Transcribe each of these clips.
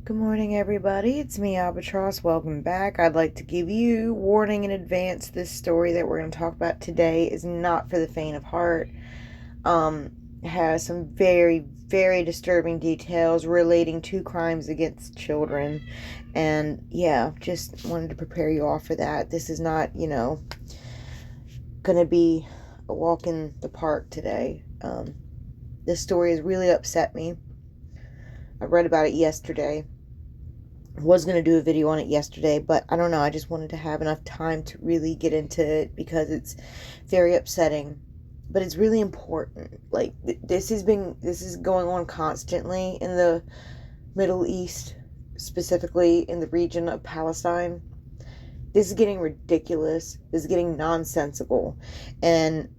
Good morning, everybody. It's me, Albatross. Welcome back. I'd like to give you warning in advance. This story that we're going to talk about today is not for the faint of heart. It has some very, very disturbing details relating to crimes against children. And yeah, just wanted to prepare you all for that. This is not, going to be a walk in the park today. This story has really upset me. I read about it yesterday. Was going to do a video on it yesterday, but I don't know, I just wanted to have enough time to really get into it because it's very upsetting, but it's really important. Like, this is going on constantly in the Middle East, specifically in the region of Palestine. This is getting ridiculous. This is getting nonsensical, and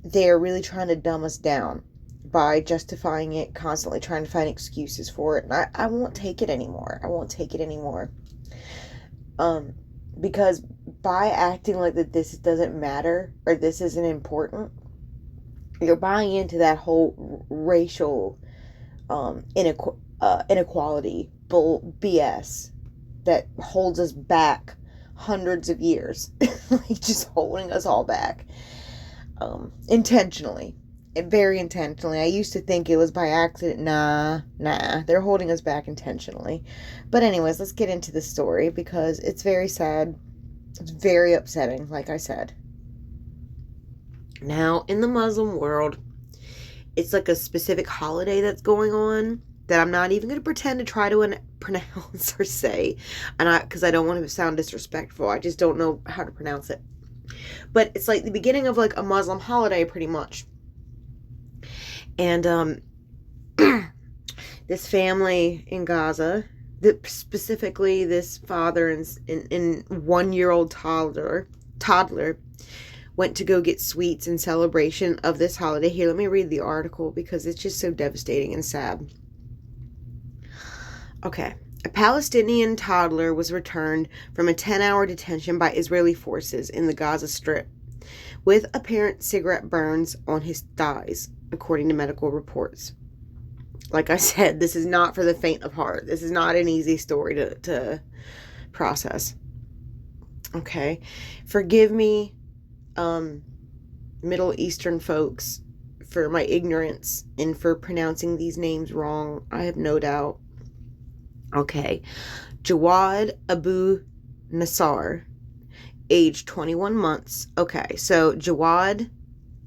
they're really trying to dumb us down by justifying it, constantly trying to find excuses for it. And I won't take it anymore. I won't take it anymore. Because by acting like that this doesn't matter or this isn't important, you're buying into that whole racial inequality BS that holds us back hundreds of years. Like, just holding us all back. Intentionally. Very intentionally. I used to think it was by accident. Nah. They're holding us back intentionally. But anyways, let's get into the story because it's very sad. It's very upsetting, like I said. Now, in the Muslim world, it's like a specific holiday that's going on that I'm not even going to pretend to try to pronounce or say, because I don't want to sound disrespectful. I just don't know how to pronounce it. But it's like the beginning of like a Muslim holiday, pretty much. And this family in Gaza, specifically this father and 1-year-old toddler, went to go get sweets in celebration of this holiday. Here, let me read the article because it's just so devastating and sad. Okay. A Palestinian toddler was returned from a 10-hour detention by Israeli forces in the Gaza Strip with apparent cigarette burns on his thighs, according to medical reports. Like I said, this is not for the faint of heart. This is not an easy story to process. Okay. Forgive me, Middle Eastern folks, for my ignorance and for pronouncing these names wrong. I have no doubt. Okay. Jawad Abu Nassar, age 21 months. Okay, so Jawad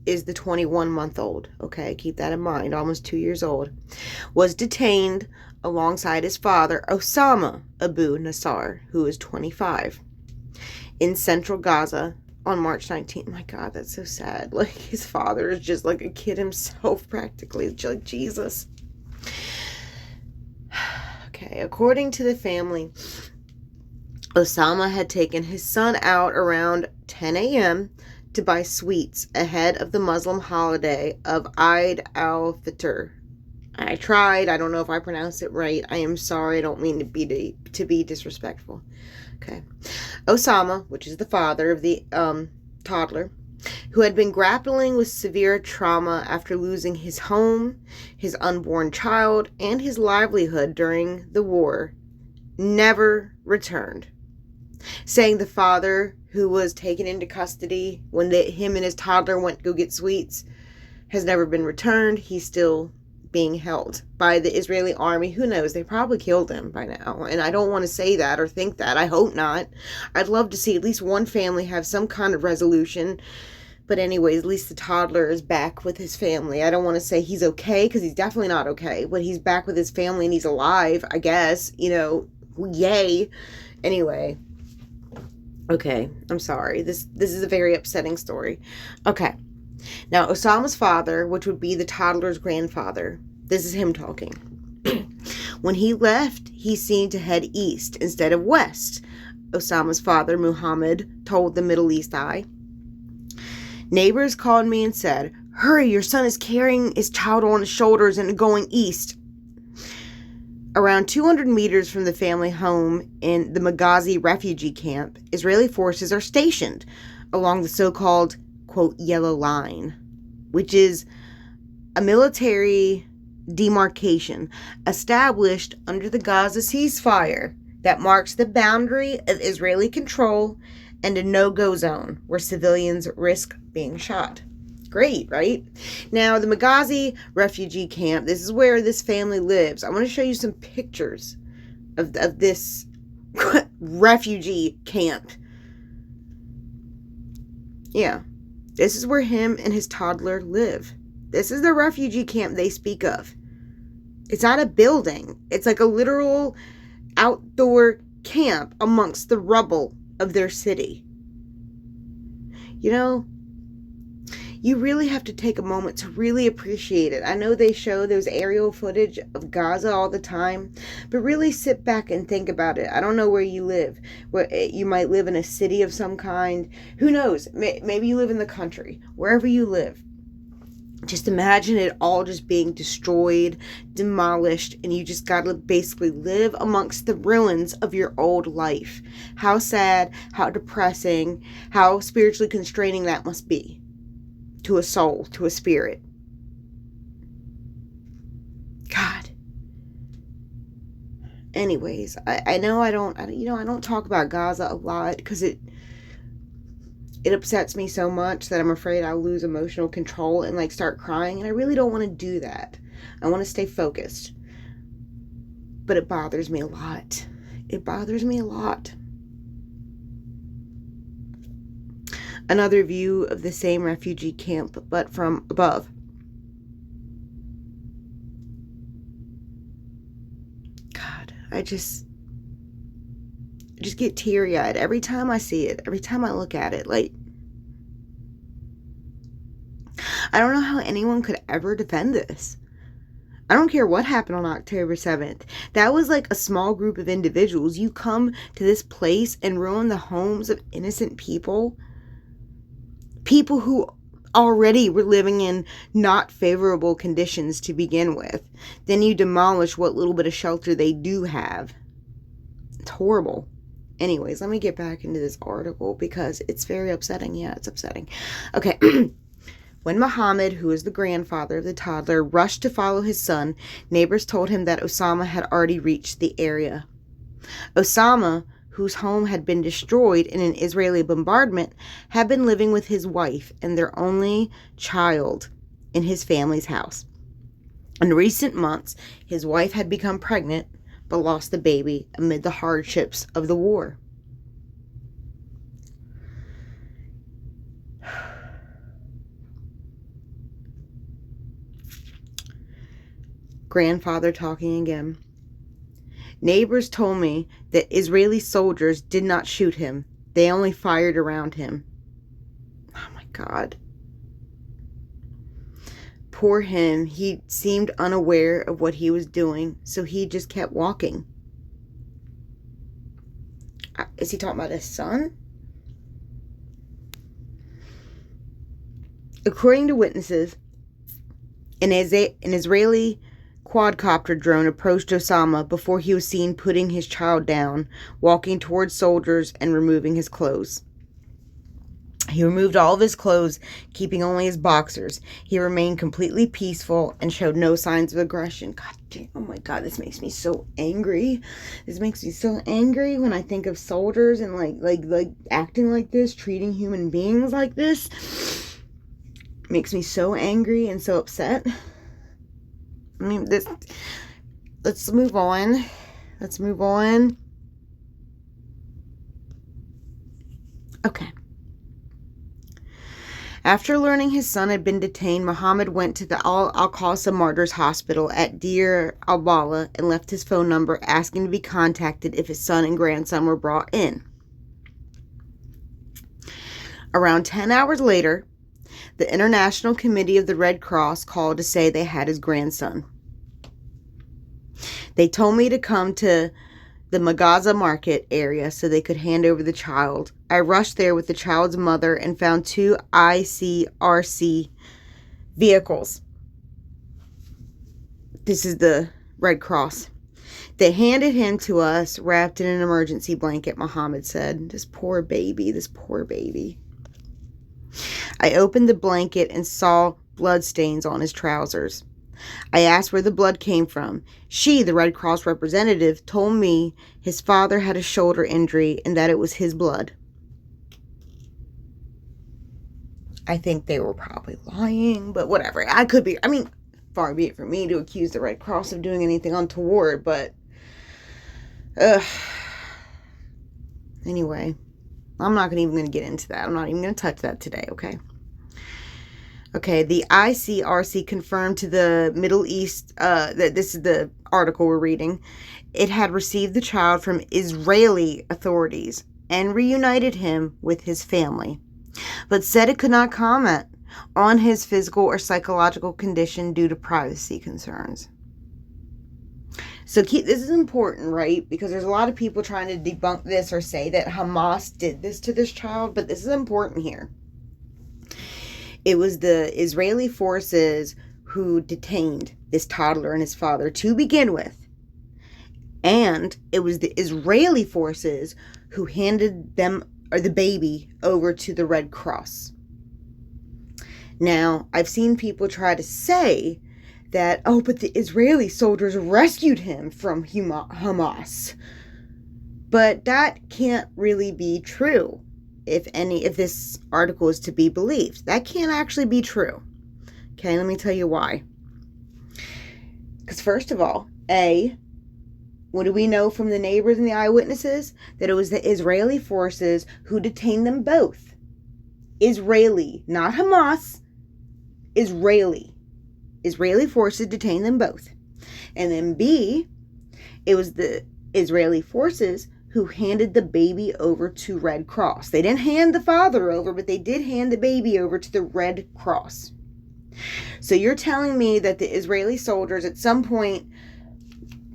is the 21-month-old. Okay, keep that in mind. Almost 2 years old. Was detained alongside his father, Osama Abu Nassar, who is 25, in central Gaza on March 19th. My God, that's so sad. Like, his father is just like a kid himself, practically. Like Jesus. Okay, according to the family, Osama had taken his son out around 10 a.m. to buy sweets ahead of the Muslim holiday of Eid al-Fitr. I tried. I don't know if I pronounced it right. I am sorry. I don't mean to be disrespectful. Okay. Osama, which is the father of the toddler, who had been grappling with severe trauma after losing his home, his unborn child, and his livelihood during the war, never returned, saying the father, who was taken into custody when him and his toddler went to go get sweets, has never been returned. He's still being held by the Israeli army. Who knows? They probably killed him by now. And I don't want to say that or think that. I hope not. I'd love to see at least one family have some kind of resolution. But anyways, at least the toddler is back with his family. I don't want to say he's okay, because he's definitely not okay. But he's back with his family and he's alive, I guess. Yay. Anyway. Okay, I'm sorry. This is a very upsetting story. Okay. Now, Osama's father, which would be the toddler's grandfather, this is him talking. When he left, he seemed to head east instead of west, Osama's father, Muhammad, told the Middle East Eye. Neighbors called me and said, "Hurry, your son is carrying his child on his shoulders and going east." Around 200 meters from the family home in the Maghazi refugee camp, Israeli forces are stationed along the so-called, quote, yellow line, which is a military demarcation established under the Gaza ceasefire that marks the boundary of Israeli control and a no-go zone where civilians risk being shot. Great, right? Now, the Magazi refugee camp, this is where this family lives. I want to show you some pictures of this refugee camp. Yeah, this is where him and his toddler live. This is the refugee camp they speak of. It's not a building. It's like a literal outdoor camp amongst the rubble of their city. You know, you really have to take a moment to really appreciate it. I know they show those aerial footage of Gaza all the time, but really sit back and think about it. I don't know where you live. You might live in a city of some kind. Who knows? Maybe you live in the country. Wherever you live. Just imagine it all just being destroyed, demolished, and you just gotta basically live amongst the ruins of your old life. How sad, how depressing, how spiritually constraining that must be. To a soul, to a spirit. God. Anyways, I know I don't talk about Gaza a lot because it upsets me so much that I'm afraid I'll lose emotional control and like start crying, and I really don't want to do that. I want to stay focused. But it bothers me a lot. It bothers me a lot. Another view of the same refugee camp, but from above. God, I just get teary-eyed every time I see it, every time I look at it. Like, I don't know how anyone could ever defend this. I don't care what happened on October 7th. That was like a small group of individuals. You come to this place and ruin the homes of innocent people. People who already were living in not favorable conditions to begin with. Then you demolish what little bit of shelter they do have. It's horrible. Anyways, let me get back into this article because it's very upsetting. Yeah, it's upsetting. Okay. When Muhammad, who is the grandfather of the toddler, rushed to follow his son, neighbors told him that Osama had already reached the area. Osama, whose home had been destroyed in an Israeli bombardment, had been living with his wife and their only child in his family's house. In recent months, his wife had become pregnant but lost the baby amid the hardships of the war. Grandfather talking again. Neighbors told me that Israeli soldiers did not shoot him. They only fired around him. Oh my God. Poor him. He seemed unaware of what he was doing, so he just kept walking. Is he talking about his son? According to witnesses, an Israeli quadcopter drone approached Osama before he was seen putting his child down, walking towards soldiers and removing his clothes. He removed all of his clothes, keeping only his boxers. He remained completely peaceful and showed no signs of aggression. God damn, oh my God, this makes me so angry. This makes me so angry when I think of soldiers and like acting like this, treating human beings like this. It makes me so angry and so upset. I mean, let's move on. Let's move on. Okay. After learning his son had been detained, Muhammad went to the Al-Qasem Martyrs Hospital at Deir al-Bala and left his phone number asking to be contacted if his son and grandson were brought in. Around 10 hours later, the International Committee of the Red Cross called to say they had his grandson. They told me to come to the Gaza market area so they could hand over the child. I rushed there with the child's mother and found 2 ICRC vehicles. This is the Red Cross. They handed him to us wrapped in an emergency blanket, Muhammad said. This poor baby, this poor baby. I opened the blanket and saw bloodstains on his trousers. I asked where the blood came from. She, the Red Cross representative, told me his father had a shoulder injury and that it was his blood. I think they were probably lying, but whatever. Far be it from me to accuse the Red Cross of doing anything untoward, but anyway, I'm not even going to get into that. I'm not even going to touch that today, okay? Okay, the ICRC confirmed to the Middle East, that this is the article we're reading, it had received the child from Israeli authorities and reunited him with his family, but said it could not comment on his physical or psychological condition due to privacy concerns. So this is important, right? Because there's a lot of people trying to debunk this or say that Hamas did this to this child, but this is important here. It was the Israeli forces who detained this toddler and his father to begin with. And it was the Israeli forces who handed the baby over to the Red Cross. Now, I've seen people try to say that, but the Israeli soldiers rescued him from Hamas. But that can't really be true, if this article is to be believed. That can't actually be true. Okay, let me tell you why. Because first of all, what do we know from the neighbors and the eyewitnesses? That it was the Israeli forces who detained them both. Israeli, not Hamas. Israeli forces detained them both. And then B, it was the Israeli forces who handed the baby over to Red Cross. They didn't hand the father over, but they did hand the baby over to the Red Cross. So you're telling me that the Israeli soldiers at some point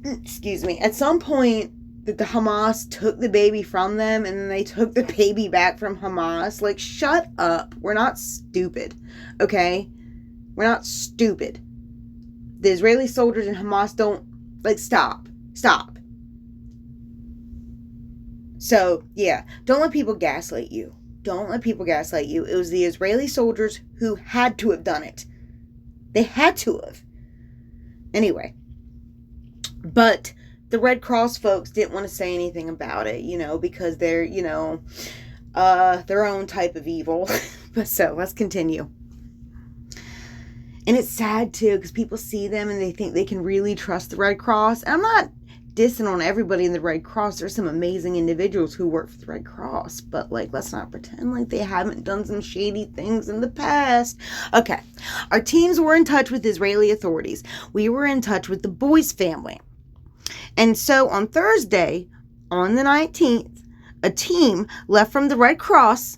that the Hamas took the baby from them and then they took the baby back from Hamas? Like, shut up. We're not stupid, okay? We're not stupid. The Israeli soldiers and Hamas don't, stop. So, yeah, don't let people gaslight you. It was the Israeli soldiers who had to have done it. They had to have. Anyway, but the Red Cross folks didn't want to say anything about it, because they're, their own type of evil. But so, let's continue. And it's sad, too, because people see them and they think they can really trust the Red Cross. And I'm not dissing on everybody in the Red Cross. There's some amazing individuals who work for the Red Cross. But, let's not pretend like they haven't done some shady things in the past. Okay. Our teams were in touch with Israeli authorities. We were in touch with the boy's family. And so, on Thursday, on the 19th, a team left from the Red Cross,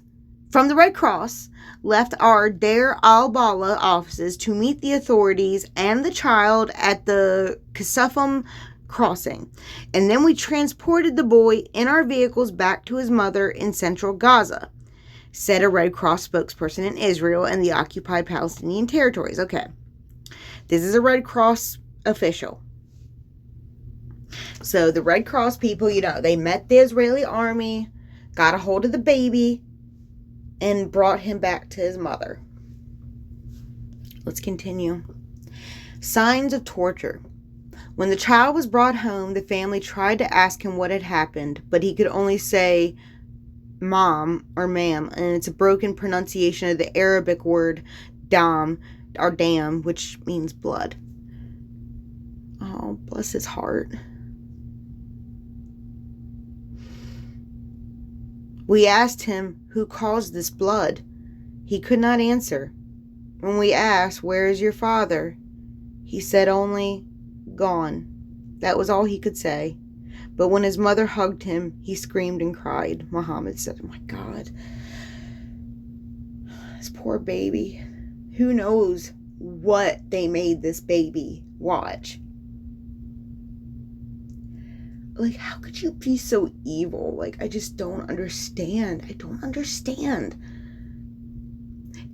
left our Deir al-Bala offices to meet the authorities and the child at the Kasufim crossing. And then we transported the boy in our vehicles back to his mother in central Gaza, said a Red Cross spokesperson in Israel and the occupied Palestinian territories. Okay. This is a Red Cross official. So the Red Cross people, they met the Israeli army, got a hold of the baby, and brought him back to his mother. Let's continue. Signs of torture. When the child was brought home, the family tried to ask him what had happened, but he could only say mom or ma'am, and it's a broken pronunciation of the Arabic word dam, which means blood. Oh, bless his heart. We asked him who caused this blood. He could not answer. When we asked, where is your father? He said only, gone. That was all he could say. But when his mother hugged him, he screamed and cried. Muhammad said, oh my God. This poor baby. Who knows what they made this baby watch? How could you be so evil? I just don't understand. I don't understand.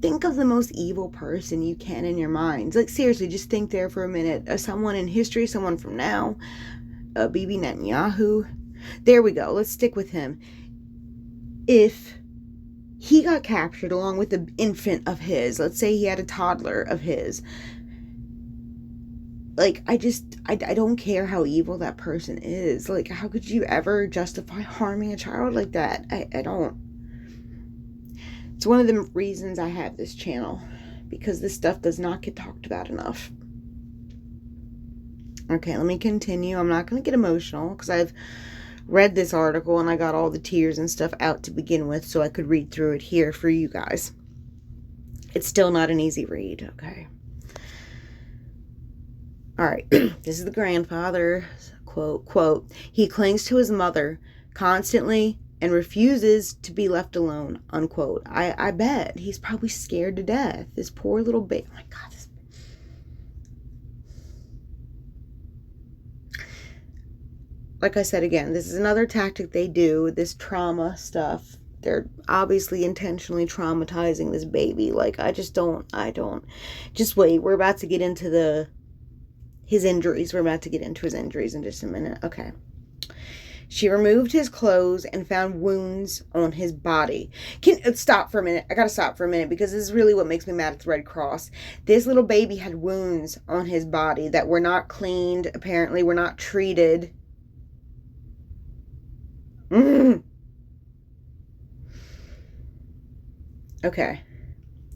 Think of the most evil person you can in your mind. Seriously, just think there for a minute. Someone in history, someone from now. Bibi Netanyahu. There we go. Let's stick with him. If he got captured along with an infant of his, let's say he had a toddler of his, Like, I don't care how evil that person is. Like, how could you ever justify harming a child like that? I don't. It's one of the reasons I have this channel, because this stuff does not get talked about enough. Okay, let me continue. I'm not going to get emotional because I've read this article and I got all the tears and stuff out to begin with so I could read through it here for you guys. It's still not an easy read, okay? All right, this is the grandfather, quote, he clings to his mother constantly and refuses to be left alone, unquote. I bet he's probably scared to death. This poor little baby. Oh my God. Like I said again, this is another tactic they do, this trauma stuff. They're obviously intentionally traumatizing this baby. Like, I don't. Just wait, we're about to get into his injuries. We're about to get into his injuries in just a minute. Okay. She removed his clothes and found wounds on his body. Stop for a minute. I gotta stop for a minute because this is really what makes me mad at the Red Cross. This little baby had wounds on his body that were not cleaned, apparently were not treated. Okay.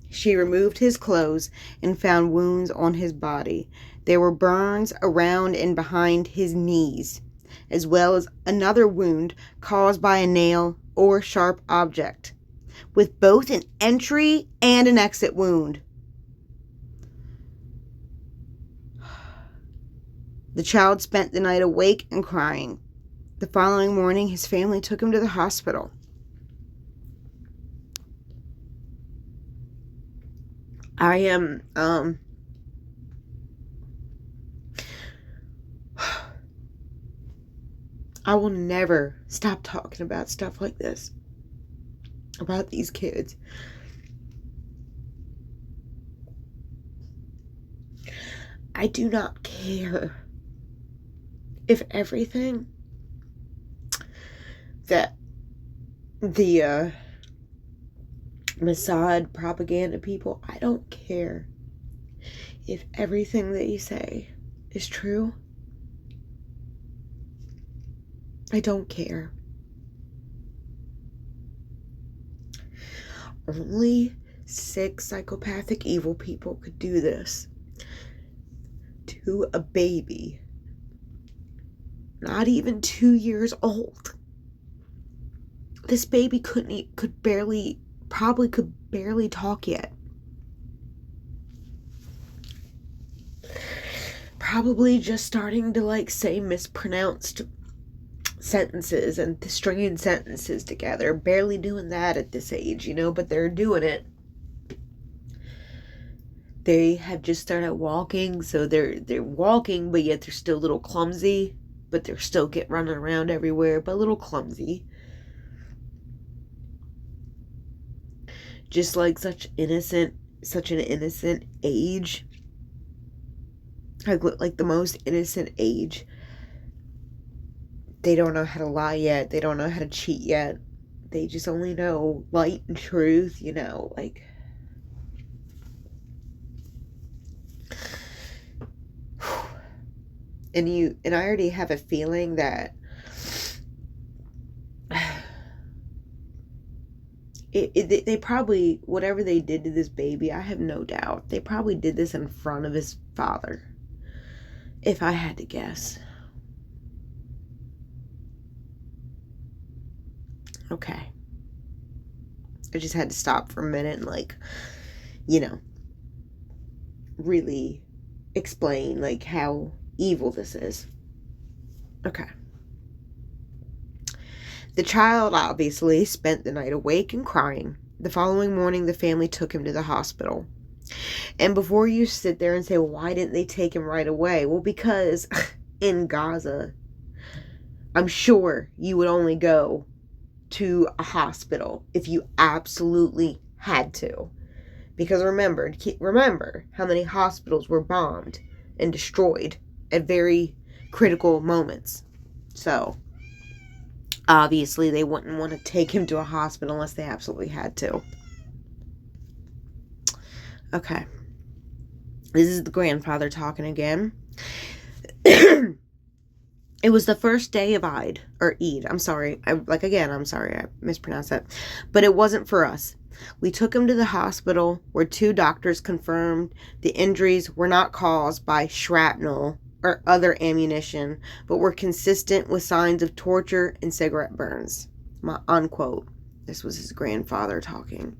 She removed his clothes and found wounds on his body. There were burns around and behind his knees, as well as another wound caused by a nail or sharp object, with both an entry and an exit wound. The child spent the night awake and crying. The following morning, his family took him to the hospital. I am, I will never stop talking about stuff like this, about these kids. I do not care if everything that the Mossad propaganda people, I don't care if everything that you say is true. I don't care. Only 6 psychopathic evil people could do this to a baby not even 2 years old. This baby could barely talk yet. Probably just starting to say mispronounced sentences and stringing sentences together. Barely doing that at this age, but they're doing it. They have just started walking, so they're walking, but yet they're still a little clumsy, but they're still running around everywhere, but a little clumsy. Just such an innocent age. Like the most innocent age. They don't know how to lie yet. They don't know how to cheat yet. They just only know light and truth, And I already have a feeling that they probably, whatever they did to this baby, I have no doubt, they probably did this in front of his father, if I had to guess. Okay. I just had to stop for a minute and really explain how evil this is. Okay. The child obviously spent the night awake and crying. The following morning, the family took him to the hospital. And before you sit there and say, well, why didn't they take him right away? Well, because in Gaza, I'm sure you would only go to a hospital if you absolutely had to. Because remember how many hospitals were bombed and destroyed at very critical moments. So, obviously, they wouldn't want to take him to a hospital unless they absolutely had to. Okay. This is the grandfather talking again. It was the first day of Eid, or Eid. I'm sorry. I'm sorry. I mispronounced that. But it wasn't for us. We took him to the hospital where 2 doctors confirmed the injuries were not caused by shrapnel or other ammunition, but were consistent with signs of torture and cigarette burns. Unquote. This was his grandfather talking.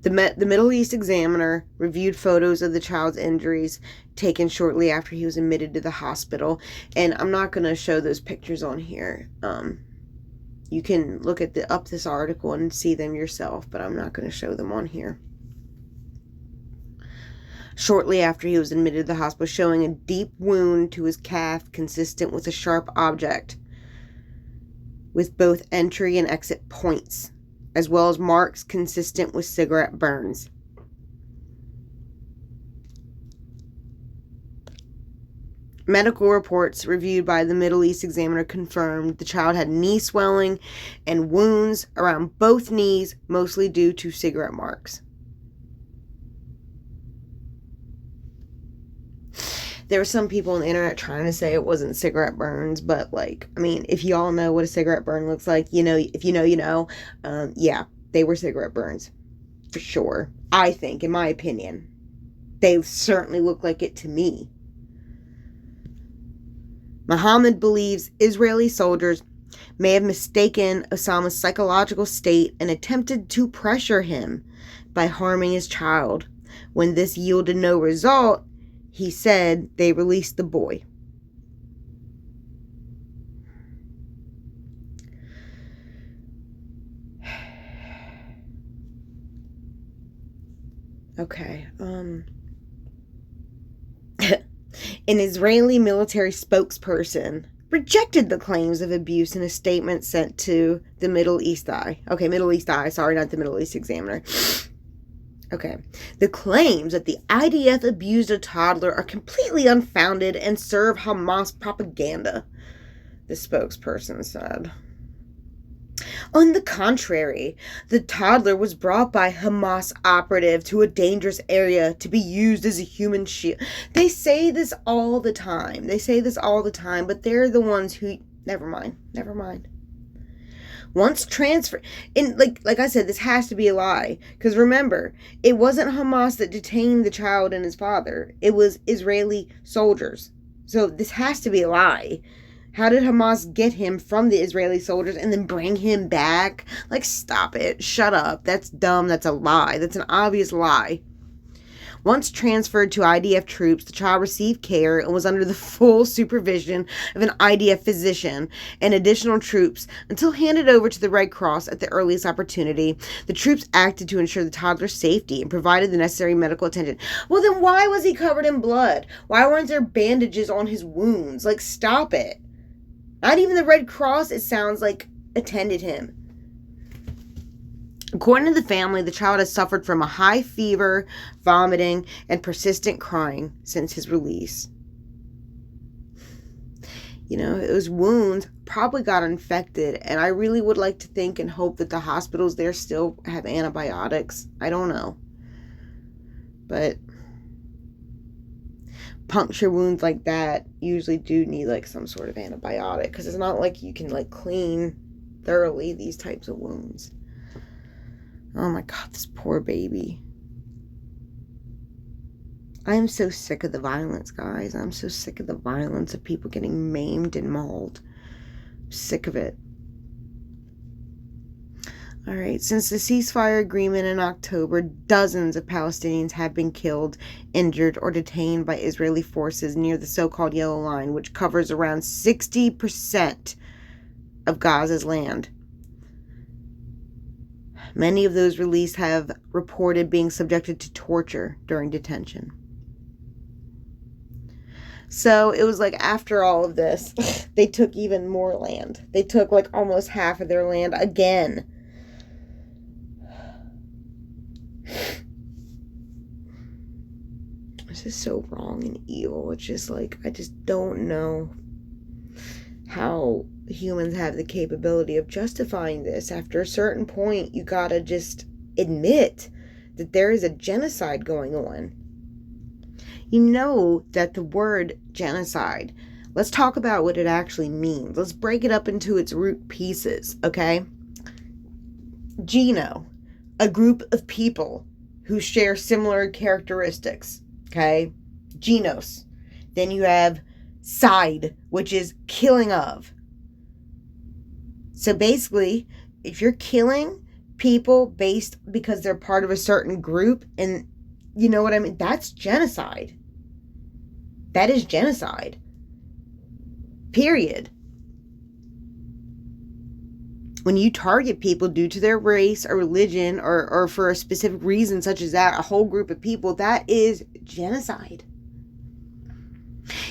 The Middle East Examiner reviewed photos of the child's injuries taken shortly after he was admitted to the hospital. And I'm not going to show those pictures on here. You can look at this article and see them yourself, but I'm not going to show them on here. Shortly after he was admitted to the hospital, showing a deep wound to his calf consistent with a sharp object, with both entry and exit points, as well as marks consistent with cigarette burns. Medical reports reviewed by the Middle East Examiner confirmed the child had knee swelling and wounds around both knees, mostly due to cigarette marks. There were some people on the internet trying to say it wasn't cigarette burns, but if y'all know what a cigarette burn looks like, if you know, you know. Yeah, they were cigarette burns. For sure. I think, in my opinion. They certainly look like it to me. Muhammad believes Israeli soldiers may have mistaken Osama's psychological state and attempted to pressure him by harming his child. When this yielded no result, he said they released the boy. Okay. An Israeli military spokesperson rejected the claims of abuse in a statement sent to the Middle East Eye. Okay, Middle East Eye. Sorry, not the Middle East Examiner. Okay. The claims that the IDF abused a toddler are completely unfounded and serve Hamas propaganda, the spokesperson said. On the contrary, the toddler was brought by Hamas operative to a dangerous area to be used as a human shield. They say this all the time. But they're the ones who... Never mind. Once transferred... And like I said, this has to be a lie. Because remember, it wasn't Hamas that detained the child and his father. It was Israeli soldiers. So this has to be a lie. How did Hamas get him from the Israeli soldiers and then bring him back? Stop it. Shut up. That's dumb. That's a lie. That's an obvious lie. Once transferred to IDF troops, the child received care and was under the full supervision of an IDF physician and additional troops until handed over to the Red Cross at the earliest opportunity. The troops acted to ensure the toddler's safety and provided the necessary medical attention. Well, then why was he covered in blood? Why weren't there bandages on his wounds? Stop it. Not even the Red Cross, it sounds like, attended him. According to the family, the child has suffered from a high fever, vomiting, and persistent crying since his release. Those wounds probably got infected, and I really would like to think and hope that the hospitals there still have antibiotics. I don't know. But puncture wounds like that usually do need some sort of antibiotic, because it's not like you can clean thoroughly these types of wounds. Oh my God, this poor baby. I am so sick of the violence, guys. I'm so sick of the violence of people getting maimed and mauled. I'm sick of it. Alright, since the ceasefire agreement in October, dozens of Palestinians have been killed, injured, or detained by Israeli forces near the so-called Yellow Line, which covers around 60% of Gaza's land. Many of those released have reported being subjected to torture during detention. So it was after all of this, they took even more land. They took almost half of their land again. This is so wrong and evil. It's just I just don't know how humans have the capability of justifying this. After a certain point, you gotta just admit that there is a genocide going on. You know that the word genocide, let's talk about what it actually means. Let's break it up into its root pieces, okay? Geno, a group of people who share similar characteristics, okay? Genos. Then you have side, which is killing of. So basically, if you're killing people because they're part of a certain group, and you know what I mean, that's genocide. That is genocide. Period. When you target people due to their race or religion or for a specific reason such as that, a whole group of people, that is genocide.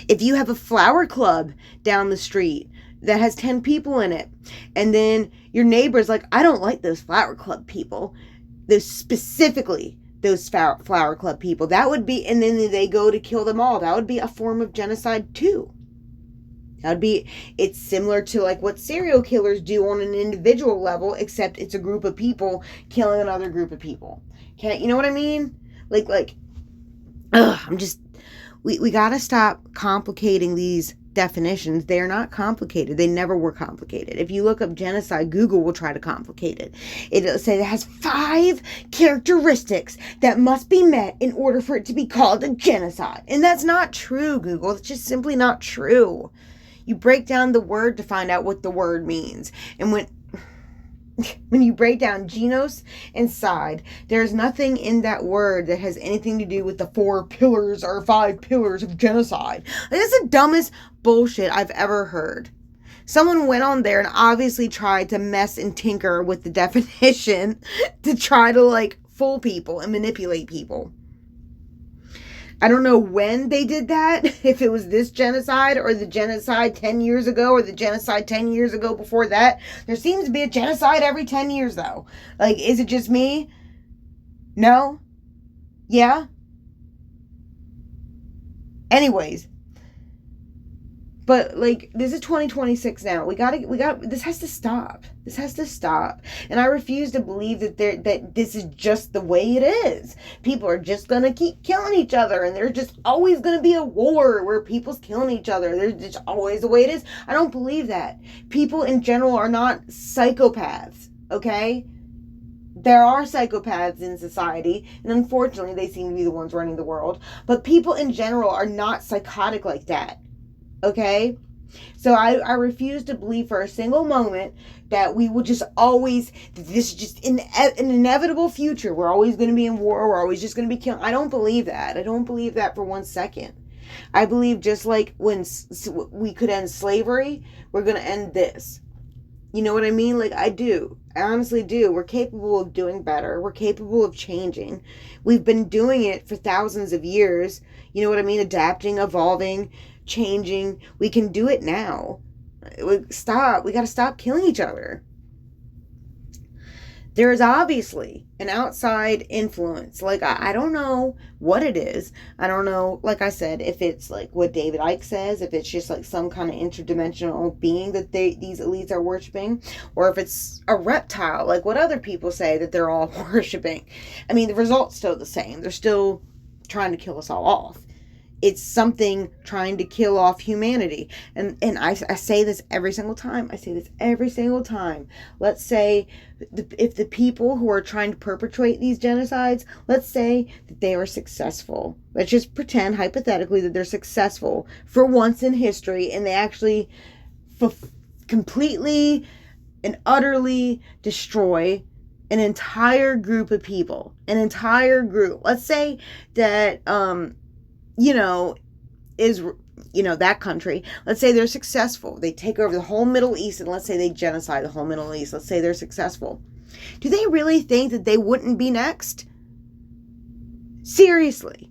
If you have a flower club down the street that has 10 people in it, and then your neighbor's like, I don't like those flower club people, those flower club people, that would be, and then they go to kill them all, that would be a form of genocide too. It's similar to like what serial killers do on an individual level, except it's a group of people killing another group of people. You know what I mean? We gotta stop complicating these definitions. They are not complicated. They never were complicated. If you look up genocide, Google will try to complicate it. It'll say it has 5 characteristics that must be met in order for it to be called a genocide. And that's not true, Google. It's just simply not true. You break down the word to find out what the word means. And when you break down genos and side, there's nothing in that word that has anything to do with the 4 pillars or 5 pillars of genocide. That's the dumbest bullshit I've ever heard. Someone went on there and obviously tried to mess and tinker with the definition to try to fool people and manipulate people. I don't know when they did that, if it was this genocide or the genocide 10 years ago or the genocide 10 years ago before that. There seems to be a genocide every 10 years though. Is it just me? No? Yeah? Anyways. But this is 2026 now. This has to stop. This has to stop. And I refuse to believe that this is just the way it is. People are just going to keep killing each other. And there's just always going to be a war where people's killing each other. There's just always the way it is. I don't believe that. People in general are not psychopaths. Okay? There are psychopaths in society. And unfortunately, they seem to be the ones running the world. But people in general are not psychotic like that. Okay? So I refuse to believe for a single moment that we will just always, this is just an inevitable future. We're always going to be in war. We're always just going to be killed. I don't believe that. I don't believe that for 1 second. I believe just like when we could end slavery, we're going to end this. You know what I mean? I do. I honestly do. We're capable of doing better. We're capable of changing. We've been doing it for thousands of years. You know what I mean? Adapting, evolving, changing. We can do it now. We got to stop killing each other. There is obviously an outside influence. I don't know what it is. I don't know, like I said, if it's what David Icke says, if it's just some kind of interdimensional being that these elites are worshiping, or if it's a reptile, like what other people say that they're all worshiping. I mean, the result's still the same. They're still trying to kill us all off. It's something trying to kill off humanity. And I say this every single time. Let's say if the people who are trying to perpetrate these genocides, let's say that they are successful. Let's just pretend hypothetically that they're successful for once in history and they actually completely and utterly destroy an entire group of people. An entire group. Let's say that that country, let's say they're successful. They take over the whole Middle East and let's say they genocide the whole Middle East. Let's say they're successful. Do they really think that they wouldn't be next? Seriously.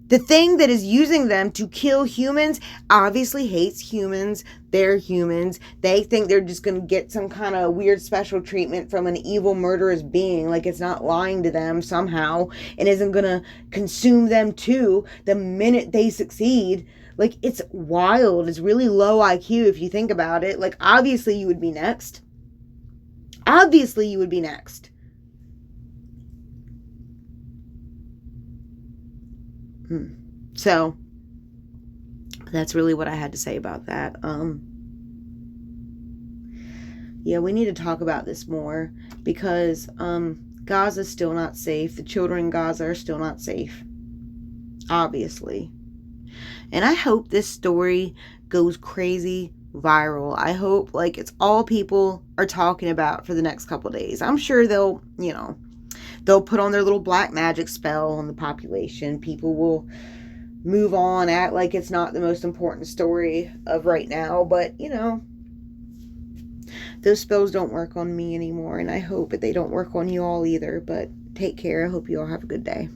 The thing that is using them to kill humans obviously hates humans. They're humans. They think they're just going to get some kind of weird special treatment from an evil murderous being. It's not lying to them somehow and isn't going to consume them too the minute they succeed. It's wild. It's really low IQ if you think about it. Obviously you would be next. Obviously you would be next. So that's really what I had to say about that. Yeah, we need to talk about this more, because Gaza's still not safe. The children in Gaza are still not safe, obviously. And I hope this story goes crazy viral. I hope, like, it's all people are talking about for the next couple days. I'm sure they'll put on their little black magic spell on the population. People will move on, act like it's not the most important story of right now. But, those spells don't work on me anymore, and I hope that they don't work on you all either. But take care. I hope you all have a good day.